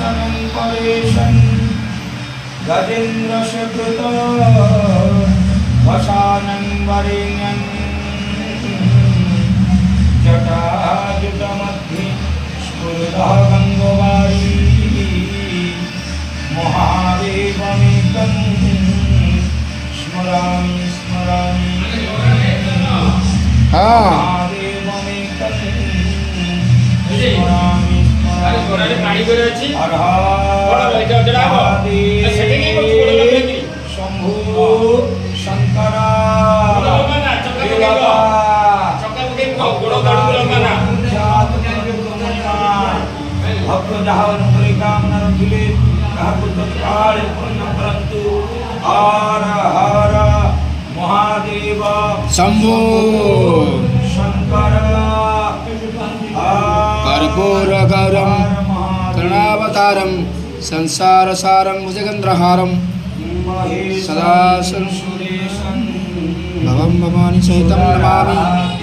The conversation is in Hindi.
दर्शनं परेशं गजेन्द्रशकृत वसानं वरेण्यं जटाजुटमध्ये स्फुरतः गङ्गवारी महादेवमेकं स्मरामि स्मरामि महादेवमेकं स्मरामि स्मरामि हर महादेव शंभो शंकर भक्त जहाँ कामना रखिले तत्काल पूर्ण परंतु हर हर महादेव शंभो शंकर कर्पूरगौरं करुणावतारं संसारसारं भुजगेन्द्रहारं सदा सुरेशं भवं भवानी सहितं नमामि।